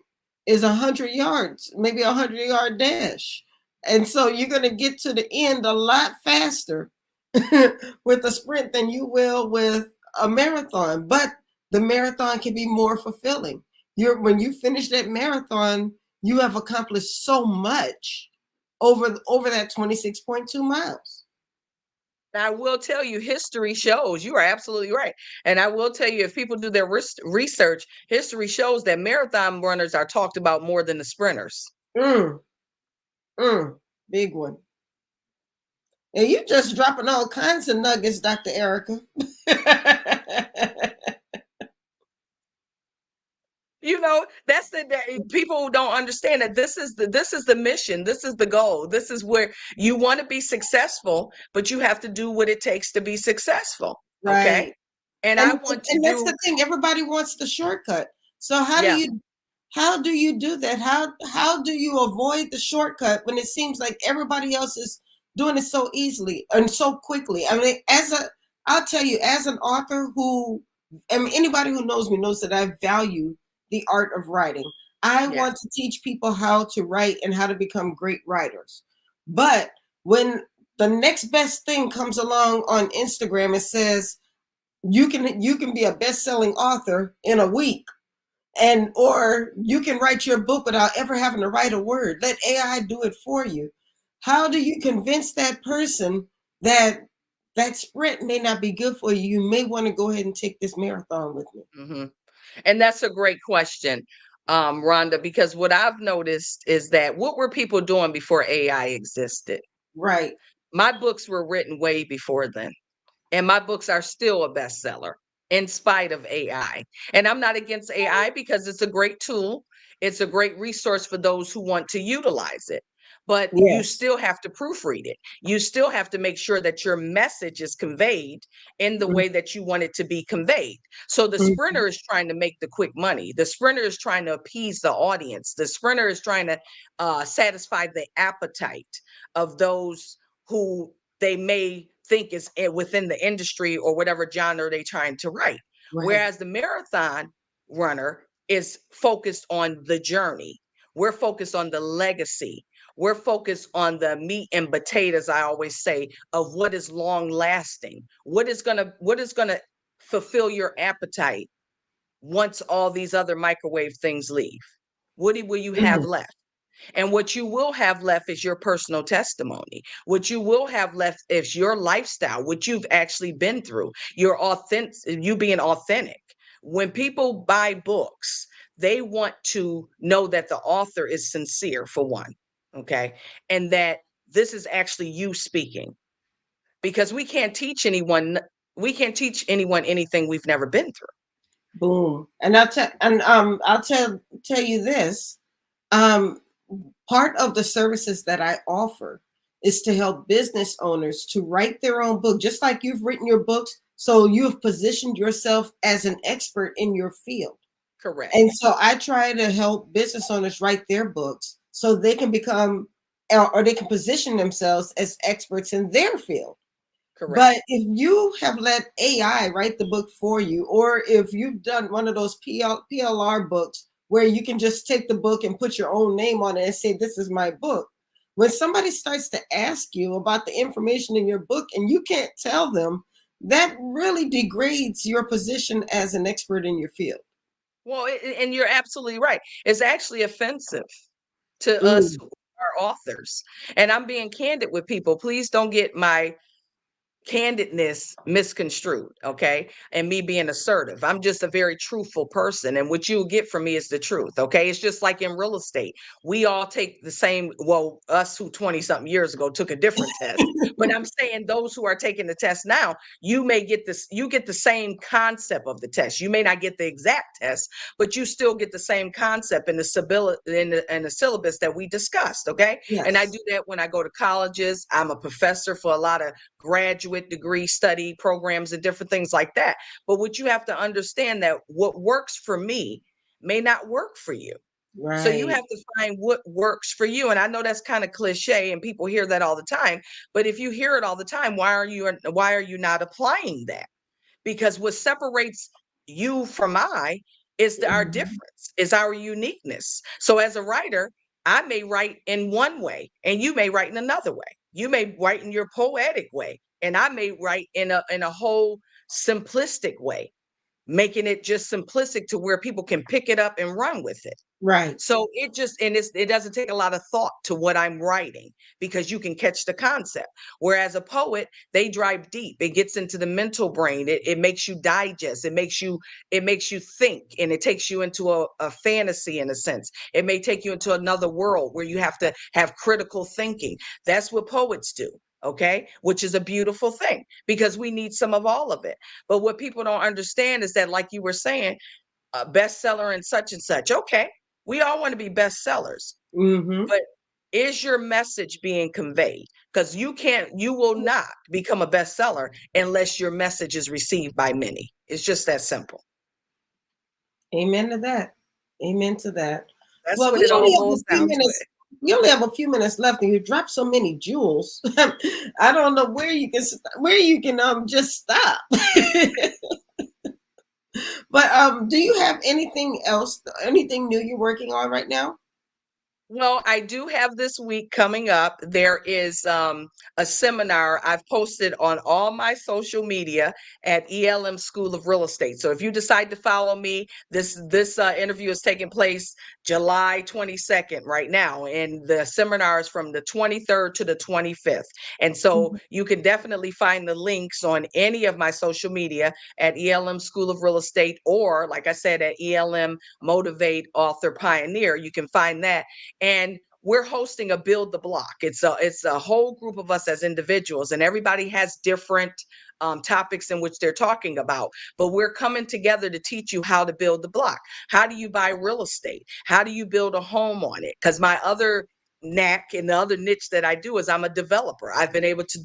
is 100 yards, maybe a 100-yard dash. And so you're going to get to the end a lot faster with a sprint than you will with a marathon. But the marathon can be more fulfilling. When you finish that marathon, you have accomplished so much over that 26.2 miles. I will tell you, history shows, you are absolutely right. And I will tell you, if people do their research, history shows that marathon runners are talked about more than the sprinters. Mm, big one. And you just dropping all kinds of nuggets, Dr. Ericka. That's people who don't understand that this is the mission, this is the goal, this is where you want to be successful, but you have to do what it takes to be successful. Okay. Right. And I And want to and that's do. the thing. Everybody wants the shortcut. So Yeah. how do you do that? How do you avoid the shortcut when it seems like everybody else is doing it so easily and so quickly? I mean, I'll tell you, as an author anybody who knows me knows that I value the art of writing. I Yes. want to teach people how to write and how to become great writers. But when the next best thing comes along on Instagram and says you can be a best-selling author in a week, or you can write your book without ever having to write a word, let AI do it for you. How do you convince that person that that sprint may not be good for you? You may want to go ahead and take this marathon with me. Hmm. And that's a great question. Rhonda, because what I've noticed is that what were people doing before AI existed? Right. My books were written way before then. And my books are still a bestseller in spite of AI. And I'm not against AI because it's a great tool. It's a great resource for those who want to utilize it. But you Yes. still have to proofread it. You still have to make sure that your message is conveyed in the way that you want it to be conveyed. So the Mhm. sprinter is trying to make the quick money. The sprinter is trying to appease the audience. The sprinter is trying to satisfy the appetite of those who they may think is within the industry or whatever genre they're trying to write. Right. Whereas the marathon runner is focused on the journey. We're focused on the legacy. We're focused on the meat and potatoes, I always say, of what is long lasting. What is gonna fulfill your appetite once all these other microwave things leave? What will you have Mhm. left? And what you will have left is your personal testimony. What you will have left is your lifestyle, what you've actually been through, your authentic, you being authentic. When people buy books, they want to know that the author is sincere, for one, okay? And that this is actually you speaking, because we can't teach anyone anything we've never been through. Boom. And I'll tell you this. Um, Part of the services that I offer is to help business owners to write their own book, just like you've written your books. So you've positioned yourself as an expert in your field. Correct. And so I try to help business owners write their books so they can become or they can position themselves as experts in their field. Correct. But if you have let AI write the book for you, or if you've done one of those PLR books where you can just take the book and put your own name on it and say, "This is my book." When somebody starts to ask you about the information in your book and you can't tell them, that really degrades your position as an expert in your field. Well, and you're absolutely right. It's actually offensive to us Mm, who are authors. And I'm being candid with people. Please don't get my candidness misconstrued, okay? And me being assertive. I'm just a very truthful person. And what you'll get from me is the truth, okay? It's just like in real estate. We all take the same, well, us who 20 something years ago took a different test. But I'm saying those who are taking the test now, you may get this, you get the same concept of the test. You may not get the exact test, but you still get the same concept in the syllabus that we discussed, okay? And I yes. do that when I go to colleges. I'm a professor for a lot of graduate degree study programs and different things like that. But what you have to understand that what works for me may not work for you. So you Right. have to find what works for you. And I know that's kind of cliche and people hear that all the time, but if you hear it all the time, why are you not applying that? Because what separates you from I is our Mhm. difference, is our uniqueness. So as a writer, I may write in one way and you may write in another way. You may write in your poetic way and I may write in a whole simplistic way, making it just simplistic to where people can pick it up and run with it. Right. So it doesn't take a lot of thought to what I'm writing because you can catch the concept. Whereas a poet, they drive deep. It gets into the mental brain. It makes you digest. It makes you think, and it takes you into a fantasy in a sense. It may take you into another world where you have to have critical thinking. That's what poets do. Okay, which is a beautiful thing because we need some of all of it. But what people don't understand is that, like you were saying, a bestseller and such. Okay, we all want to be bestsellers, Hmm. but is your message being conveyed? Because you will not become a bestseller unless your message is received by many. It's just that simple. Amen to that. Amen to that. That's Well, what it we all only have boils a few down to. minutes. It. We only have a few minutes left, and you dropped so many jewels. I don't know where you can just stop. But do you have anything else? Anything new you're working on right now? Well, I do have this week coming up. There is a seminar I've posted on all my social media at ELM School of Real Estate. So if you decide to follow me, this interview is taking place July 22nd right now, and the seminar is from the 23rd to the 25th. And so Mhm. you can definitely find the links on any of my social media at ELM School of Real Estate, or like I said, at ELM Motivate Author Pioneer. You can find that, and we're hosting a build the block. It's a whole group of us as individuals, and everybody has different topics in which they're talking about, but we're coming together to teach you how to build the block. How do you buy real estate? How do you build a home on it? Because my other knack and the other niche that I do is I'm a developer. I've been able to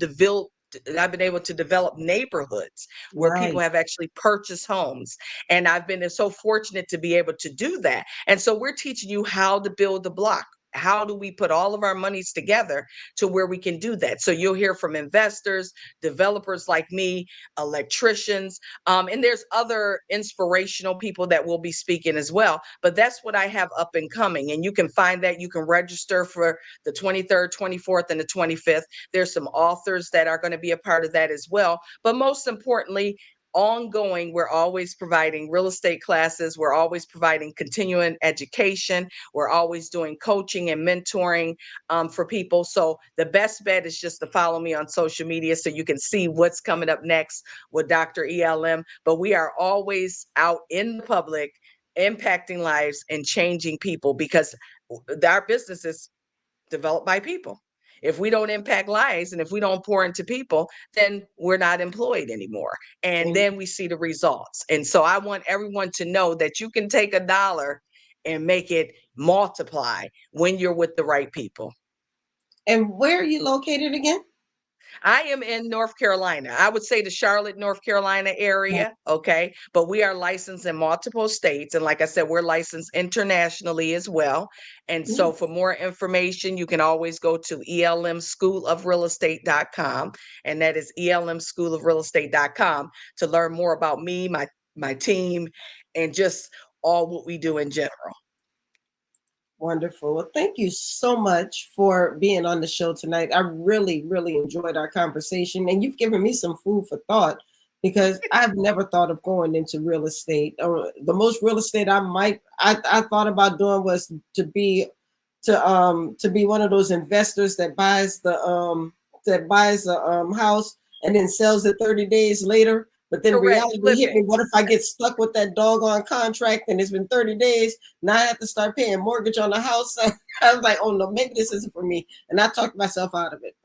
develop neighborhoods where people Right. have actually purchased homes. And I've been so fortunate to be able to do that. And so we're teaching you how to build the block. How do we put all of our monies together to where we can do that? So you'll hear from investors, developers like me, electricians, and there's other inspirational people that will be speaking as well. But that's what I have up and coming. And you can find that. You can register for the 23rd, 24th, and the 25th. There's some authors that are going to be a part of that as well. But most importantly, ongoing, we're always providing real estate classes. We're always providing continuing education. We're always doing coaching and mentoring for people. So the best bet is just to follow me on social media so you can see what's coming up next with Dr. ELM. But we are always out in the public, impacting lives and changing people, because our business is developed by people. If we don't impact lives and if we don't pour into people, then we're not employed anymore. And And, then we see the results. And so I want everyone to know that you can take a dollar and make it multiply when you're with the right people. and where are you located again? I am in North Carolina. I would say the Charlotte, North Carolina Yeah. area. Okay. But we are licensed in multiple states. And like I said, we're licensed internationally as well. And so for Nice. more information, you can always go to elmschoolofrealestate.com. And that is elmschoolofrealestate.com to learn more about me, my team, and just all what we do in general. Wonderful. Well, thank you so much for being on the show tonight. I really, really enjoyed our conversation, and you've given me some food for thought because I've never thought of going into real estate. The most real estate I thought about doing was to be one of those investors that buys a house and then sells it 30 days later. But then Correct. reality hit me. Flipping. What if I get stuck with that doggone contract and it's been 30 days? Now I have to start paying mortgage on the house. I was like, oh no, maybe this isn't for me. And I talked myself out of it.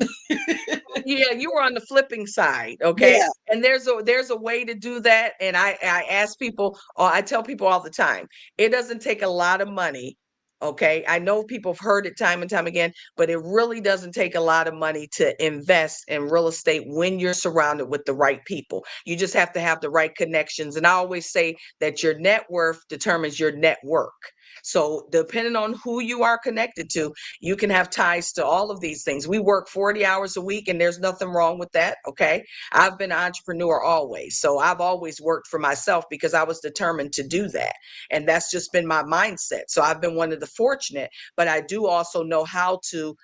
Yeah, you were on the flipping side, okay? Yeah. And there's a way to do that. And I ask people, or I tell people all the time, it doesn't take a lot of money. Okay. I know people have heard it time and time again, but it really doesn't take a lot of money to invest in real estate when you're surrounded with the right people. You just have to have the right connections. And I always say that your net worth determines your network. So depending on who you are connected to, you can have ties to all of these things. We work 40 hours a week, and there's nothing wrong with that. Okay. I've been an entrepreneur always. So I've always worked for myself because I was determined to do that. And that's just been my mindset. So I've been one of the fortunate, but I do also know how to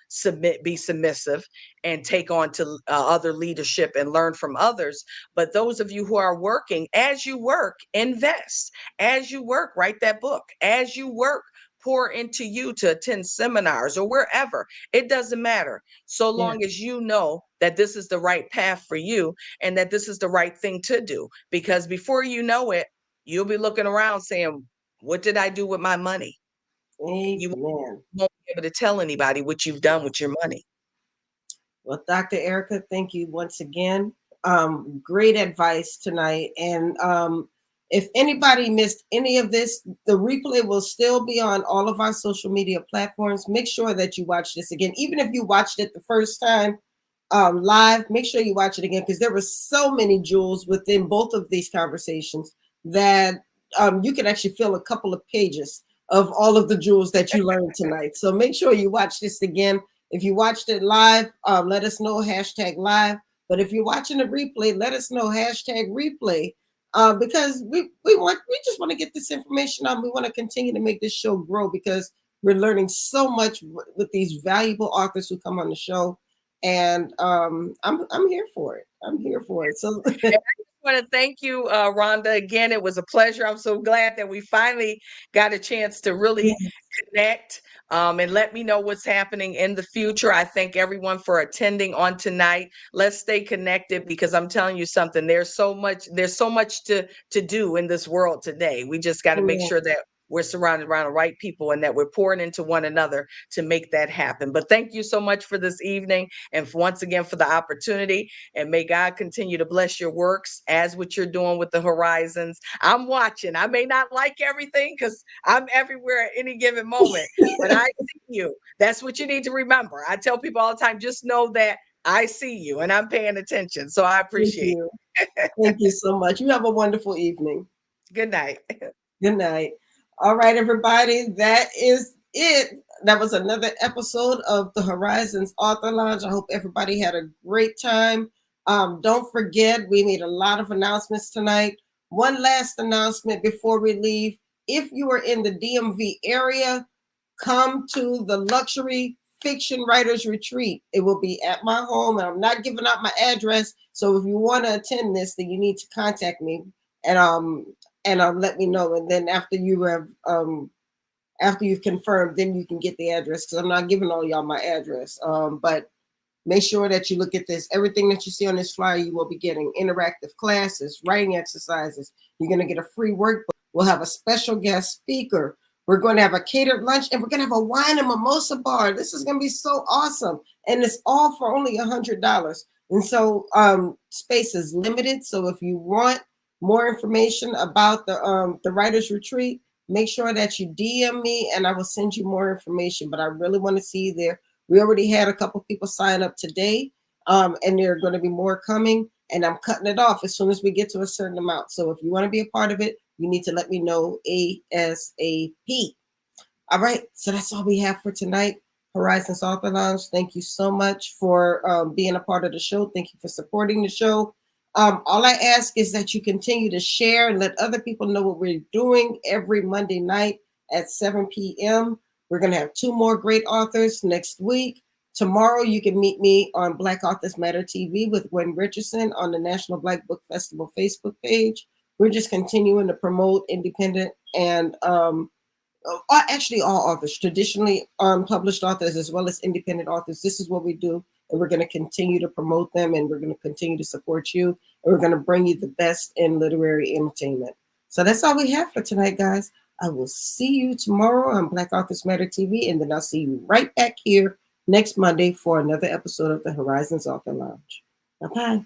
be submissive, and take on to other leadership and learn from others. But those of you who are working, as you work, invest. As you work, write that book. As you work, pour into you to attend seminars or wherever. It doesn't matter. So Yeah. long as you know that this is the right path for you and that this is the right thing to do. Because before you know it, you'll be looking around saying, what did I do with my money? And you Amen. won't be able to tell anybody what you've done with your money. Well, Dr. Ericka, thank you once again. Great advice tonight. And if anybody missed any of this, the replay will still be on all of our social media platforms. Make sure that you watch this again. Even if you watched it the first time live, make sure you watch it again because there were so many jewels within both of these conversations that you can actually fill a couple of pages of all of the jewels that you learned tonight. So make sure you watch this again. If you watched it live, let us know, #live. But if you're watching a replay, let us know, #replay. Because we just want to get this information out. We want to continue to make this show grow because We're learning so much with these valuable authors who come on the show, and I'm here for it. I'm here for it. So want to thank you, Rhonda. Again, it was a pleasure. I'm so glad that we finally got a chance to really connect, and let me know what's happening in the future. I thank everyone for attending on tonight. Let's stay connected, because I'm telling you something. There's so much to do in this world today. We just got to make sure that we're surrounded around the right people and that we're pouring into one another to make that happen. But thank you so much for this evening, and once again for the opportunity. And may God continue to bless your works as what you're doing with the Horizons. I'm watching. I may not like everything because I'm everywhere at any given moment, but I see you. That's what you need to remember. I tell people all the time, just know that I see you and I'm paying attention. So I appreciate it. Thank you so much. You have a wonderful evening. Good night. Good night. All right, everybody. That is it. That was another episode of the Horizons Author Lounge. I hope everybody had a great time. Don't forget, we made a lot of announcements tonight. One last announcement before we leave. If you are in the DMV area, come to the Luxury Fiction Writers Retreat. It will be at my home, and I'm not giving out my address. So if you want to attend this, then you need to contact me and let me know. And then after you've confirmed, then you can get the address, because I'm not giving all y'all my address. But make sure that you look at this. Everything that you see on this flyer, you will be getting interactive classes, writing exercises. You're going to get a free workbook. We'll have a special guest speaker. We're going to have a catered lunch, and we're going to have a wine and mimosa bar. This is going to be so awesome. And it's all for only $100. And so space is limited. So if you want more information about the Writers Retreat, make sure that you DM me and I will send you more information. But I really want to see you there. We already had a couple people sign up today, and there are going to be more coming. And I'm cutting it off as soon as we get to a certain amount. So if you want to be a part of it, you need to let me know ASAP. All right. So that's all we have for tonight. Horizons Author Lounge. Thank you so much for being a part of the show. Thank you for supporting the show. All I ask is that you continue to share and let other people know what we're doing every Monday night at 7 p.m. We're going to have 2 more great authors next week. Tomorrow, you can meet me on Black Authors Matter TV with Gwen Richardson on the National Black Book Festival Facebook page. We're just continuing to promote independent and actually all authors, traditionally published authors as well as independent authors. This is what we do, and we're going to continue to promote them, and we're going to continue to support you, and we're going to bring you the best in literary entertainment. So that's all we have for tonight, guys. I will see you tomorrow on Black Authors Matter TV, and then I'll see you right back here next Monday for another episode of the Horizons Author Lounge. Bye-bye.